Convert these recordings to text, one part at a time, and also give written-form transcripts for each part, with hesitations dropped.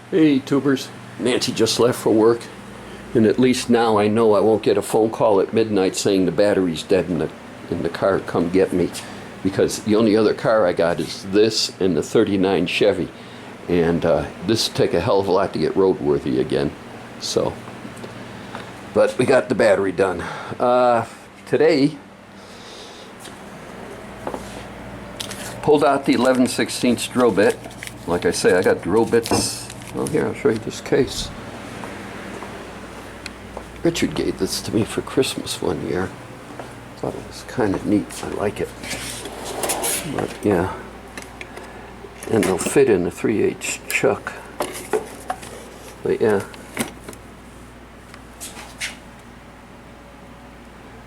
Hey tubers, Nancy just left for work, and at least now I know I won't get a phone call at midnight saying the battery's dead in the car, come get me, because the only other car I got is this and the 39 Chevy, and this will take a hell of a lot to get roadworthy again. So, but we got the battery done. Today, pulled out the 11/16 drill bit. Like I say, I got drill bits. Oh, here, I'll show you this case. Richard gave this to me for Christmas one year. Thought it was kind of neat. I like it. But yeah. And they'll fit in a 3/8 chuck. But yeah.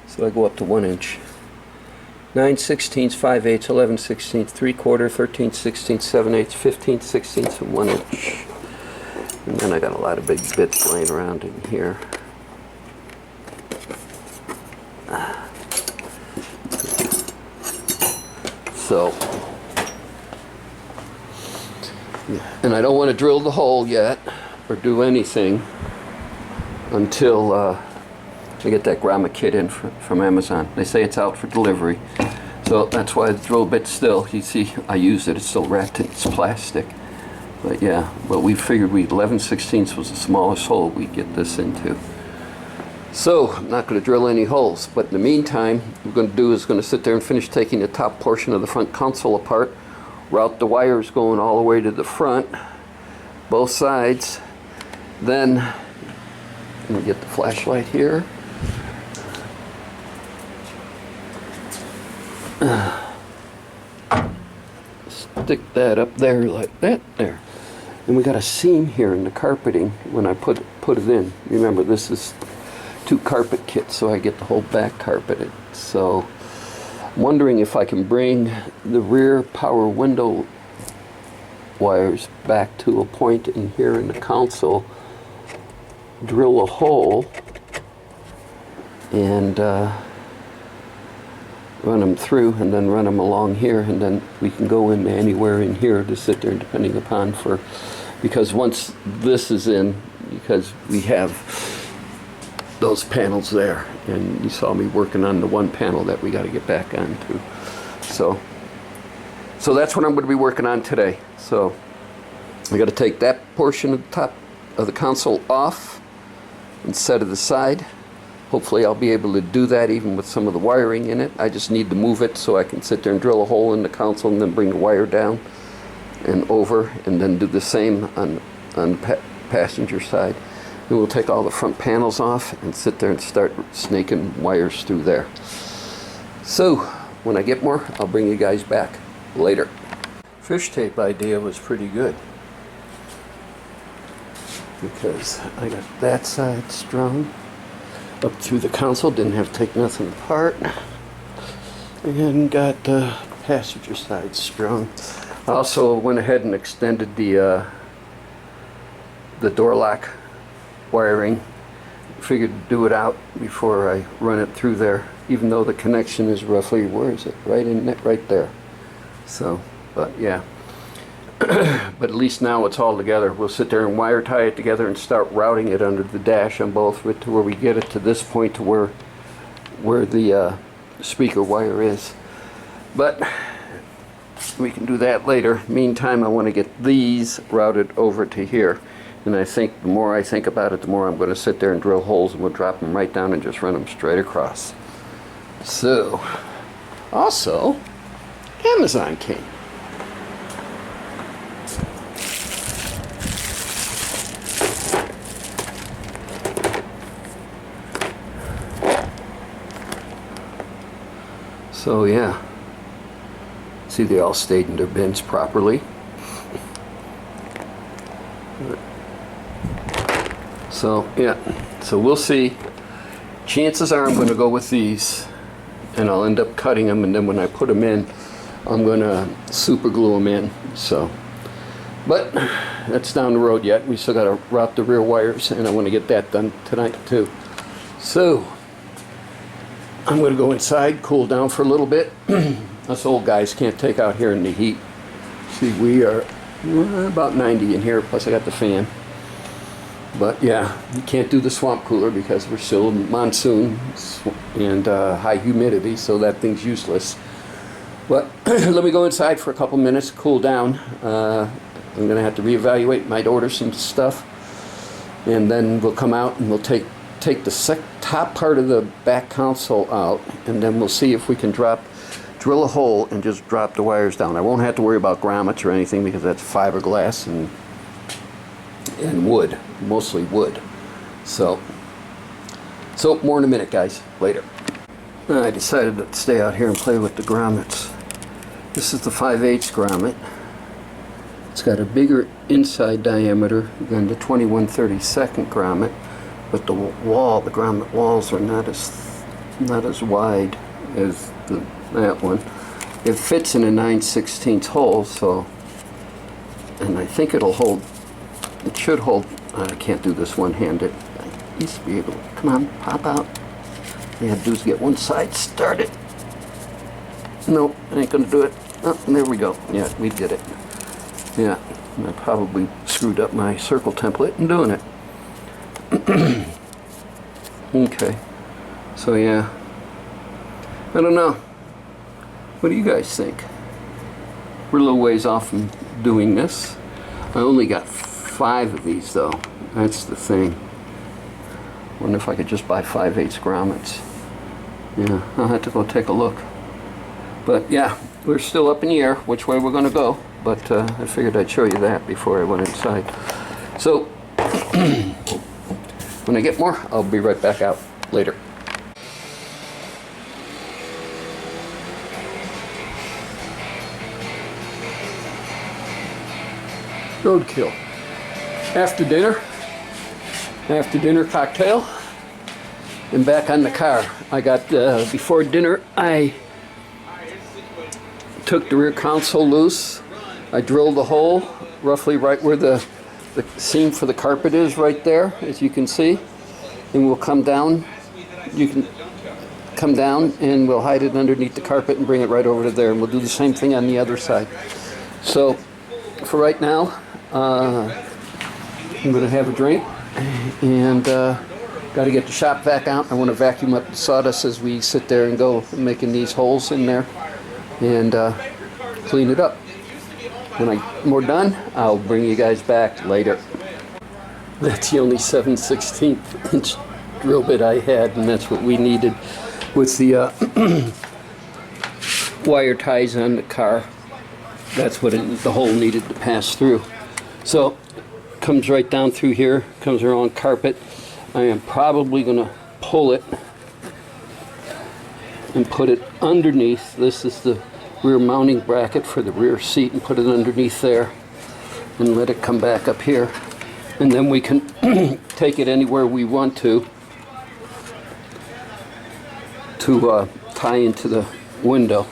So I go up to 1 inch. 9/16, 5/8, 11/16, 3/4, 13/16, 7/8, 15/16, and 1 inch. And then I got a lot of big bits laying around in here. So, and I don't want to drill the hole yet or do anything until I get that grommet kit in from Amazon. They say it's out for delivery, so that's why the drill bit still, you see I use it, it's still wrapped in its plastic. But yeah, but we figured 11/16 was the smallest hole we'd get this into. So I'm not going to drill any holes, but in the meantime, what we're going to do is going to sit there and finish taking the top portion of the front console apart, route the wires going all the way to the front, both sides. Then, let me get the flashlight here. Stick that up there like that there. And we got a seam here in the carpeting when I put it in. Remember, this is 2 carpet kits, so I get the whole back carpeted. So I'm wondering if I can bring the rear power window wires back to a point in here in the console, drill a hole, and run them through, and then run them along here, and then we can go in anywhere in here to sit there, depending upon because once this is in, because we have those panels there, and you saw me working on the one panel that we got to get back onto. So that's what I'm going to be working on today. So I got to take that portion of the top of the console off and set it aside. Hopefully I'll be able to do that even with some of the wiring in it. I just need to move it so I can sit there and drill a hole in the console and then bring the wire down and over, and then do the same on the passenger side. And we'll take all the front panels off and sit there and start snaking wires through there. So when I get more, I'll bring you guys back later. Fish tape idea was pretty good, because I got that side strung up through the console, didn't have to take nothing apart, and got the passenger side strung. I also went ahead and extended the door lock wiring. Figured to do it out before I run it through there, even though the connection is roughly, where is it? Right in it, right there. So, but yeah. But at least now it's all together. We'll sit there and wire tie it together and start routing it under the dash on both of it to where we get it to this point to where the speaker wire is. But we can do that later. Meantime, I want to get these routed over to here. And I think the more I think about it, the more I'm going to sit there and drill holes, and we'll drop them right down and just run them straight across. So, also, Amazon came. So yeah, see, they all stayed in their bins properly. So yeah, so we'll see. Chances are I'm going to go with these, and I'll end up cutting them, and then when I put them in, I'm going to super glue them in. So, but that's down the road yet. We still got to route the rear wires, and I want to get that done tonight too. So I'm going to go inside, cool down for a little bit. Us old guys can't take out here in the heat. See, we are About 90 in here, plus I got the fan. But yeah, you can't do the swamp cooler because we're still in monsoon and high humidity, so that thing's useless. But let me go inside for a couple minutes, cool down. I'm gonna have to reevaluate, might order some stuff, and then we'll come out and we'll take the top part of the back console out, and then we'll see if we can drill a hole and just drop the wires down. I won't have to worry about grommets or anything because that's fiberglass and wood, mostly wood. So more in a minute, guys. Later. I decided to stay out here and play with the grommets. This is the 5/8 grommet. It's got a bigger inside diameter than the 21/32 grommet, but the grommet walls are not as wide as that one. It fits in a 9/16 hole, so, and I think it'll hold. It should hold. I can't do this one-handed. I used to be able to. Come on, pop out. All you have to do is get one side started. Nope, I ain't gonna do it. Oh, there we go. Yeah, we did it. Yeah, I probably screwed up my circle template in doing it. Okay, so yeah, I don't know. What do you guys think? We're a little ways off from doing this. I only got 5 of these though. That's the thing. Wonder if I could just buy 5/8 grommets. Yeah, I'll have to go take a look. But yeah, we're still up in the air which way we're gonna go. But I figured I'd show you that before I went inside. So when I get more, I'll be right back out later. Roadkill. After dinner cocktail, and back on the car. I got, before dinner, I took the rear console loose. I drilled a hole roughly right where the seam for the carpet is, right there, as you can see. And we'll come down. You can come down and we'll hide it underneath the carpet and bring it right over to there. And we'll do the same thing on the other side. So for right now, I'm going to have a drink and got to get the shop vac out. I want to vacuum up the sawdust as we sit there and go making these holes in there and clean it up. When we're done, I'll bring you guys back later. That's the only 7/16 inch drill bit I had, and that's what we needed with the wire ties on the car. That's what the hole needed to pass through. So comes right down through here, comes around carpet. I am probably going to pull it and put it underneath. This is the rear mounting bracket for the rear seat, and put it underneath there and let it come back up here, and then we can take it anywhere we want to tie into the window.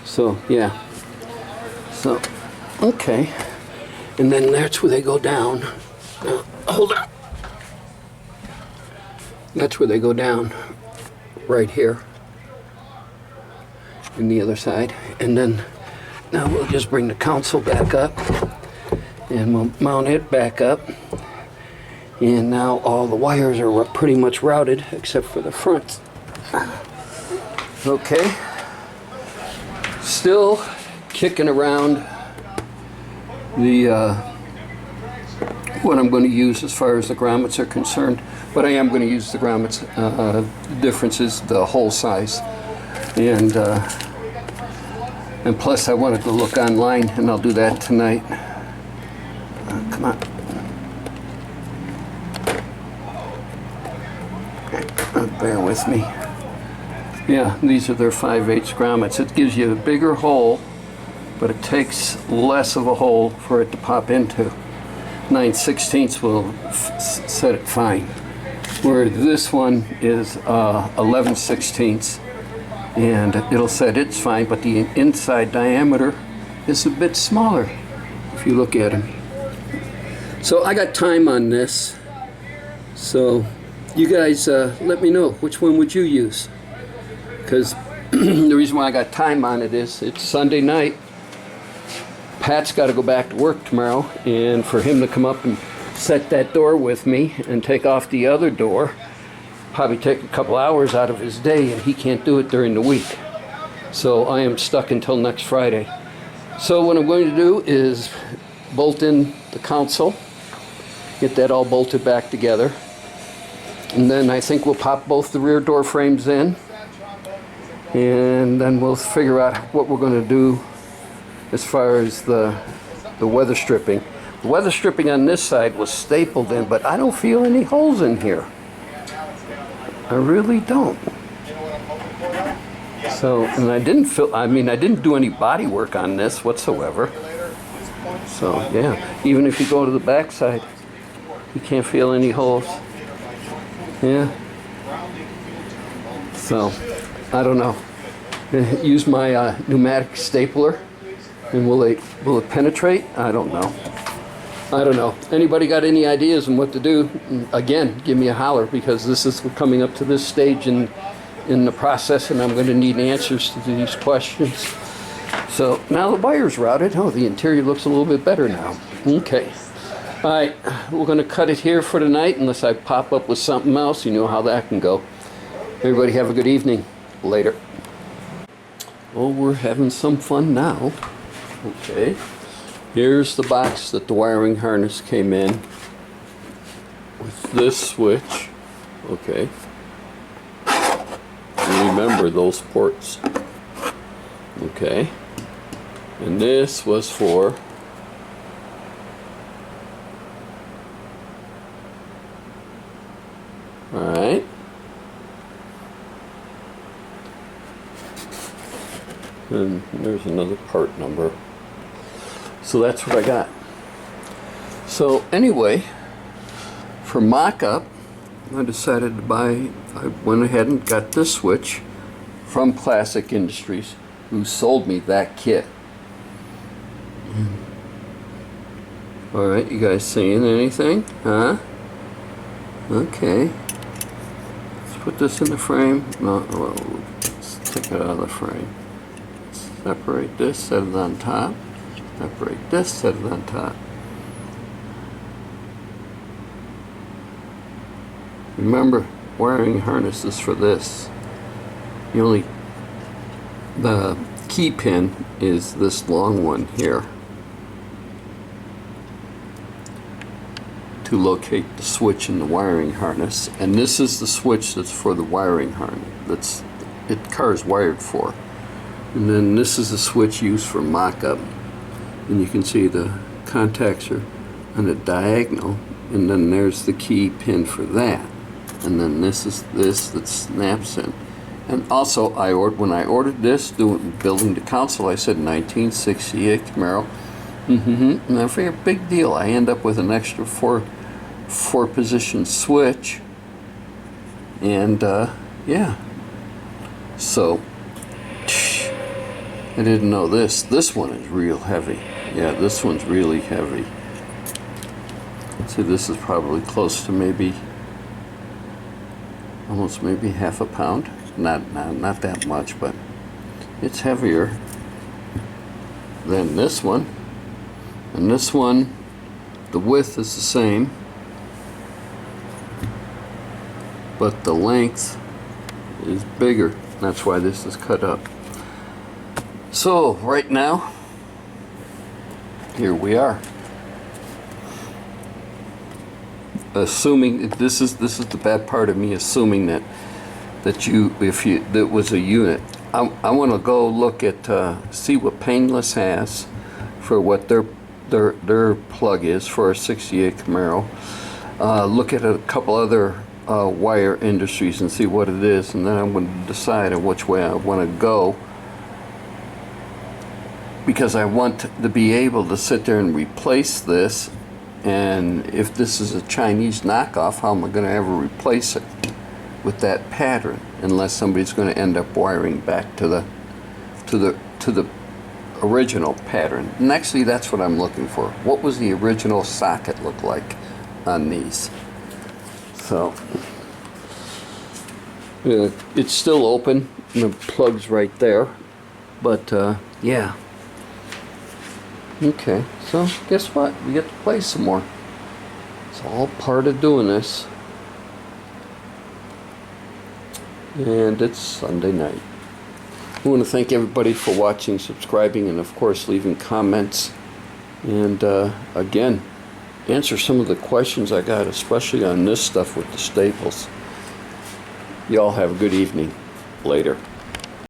So yeah, so okay, and then that's where they go down. Hold on, that's where they go down, right here. And the other side, and then now we'll just bring the console back up and we'll mount it back up, and now all the wires are pretty much routed except for the front. Okay, still kicking around the what I'm going to use as far as the grommets are concerned, but I am going to use the grommets. The difference is the hole size. And plus I wanted to look online, and I'll do that tonight. Come on. Bear with me. Yeah, these are their 5/8 grommets. It gives you a bigger hole, but it takes less of a hole for it to pop into. 9/16 will set it fine. Where this one is 11/16. And it'll set it's fine, but the inside diameter is a bit smaller if you look at them. So I got time on this, so you guys let me know which one would you use, because the reason why I got time on it is it's Sunday night, Pat's got to go back to work tomorrow, and for him to come up and set that door with me and take off the other door, probably take a couple hours out of his day, and he can't do it during the week. So I am stuck until next Friday. So what I'm going to do is bolt in the console, get that all bolted back together, and then I think we'll pop both the rear door frames in, and then we'll figure out what we're going to do as far as the weather stripping. The weather stripping on this side was stapled in, but I don't feel any holes in here. I really don't. So, and I didn't do any body work on this whatsoever. So, yeah, even if you go to the back side, you can't feel any holes. Yeah. So, I don't know. Use my pneumatic stapler, and will it penetrate? I don't know. I don't know. Anybody got any ideas on what to do? Again, give me a holler, because this is coming up to this stage in the process, and I'm going to need answers to these questions. So now the wire's routed. Oh, the interior looks a little bit better now. Okay. All right, we're going to cut it here for tonight, unless I pop up with something else. You know how that can go. Everybody have a good evening. Later. Oh, we're having some fun now. Okay. Here's the box that the wiring harness came in with this switch. Okay. Remember those ports. Okay. And this was for alright. And there's another part number. So that's what I got. So anyway, for mock-up, I decided to buy, I went ahead and got this switch from Classic Industries, who sold me that kit. All right, you guys seeing anything? Huh? Okay. Let's put this in the frame. No, well, let's take it out of the frame. Separate this, set it on top. Separate this, set it on top. Remember, wiring harnesses for this. The key pin is this long one here to locate the switch in the wiring harness, and this is the switch that's for the wiring harness. Car's wired for. And then this is a switch used for mock-up, and you can see the contacts are on the diagonal, and then there's the key pin for that. And then this is this that snaps in. And also, when I ordered this, building the console, I said 1968 Camaro. And I figured, big deal. I end up with an extra four position switch, and yeah. So I didn't know this. This one is real heavy. Yeah, this one's really heavy. See, this is probably close to almost maybe half a pound. Not that much, but it's heavier than this one. And this one, the width is the same, but the length is bigger. That's why this is cut up. So right now, here we are. Assuming this is the bad part of me assuming that was a unit. I want to go look at see what Painless has for what their plug is for a 68 Camaro. Look at a couple other wire industries and see what it is, and then I'm going to decide on which way I want to go, because I want to be able to sit there and replace this. And if this is a Chinese knockoff, how am I going to ever replace it with that pattern, unless somebody's going to end up wiring back to the original pattern? And actually, that's what I'm looking for. What was the original socket look like on these? So it's still open, and the plug's right there. But yeah. Okay, so guess what? We get to play some more. It's all part of doing this. And it's Sunday night. I want to thank everybody for watching, subscribing, and of course leaving comments. And again, answer some of the questions I got, especially on this stuff with the staples. Y'all have a good evening. Later.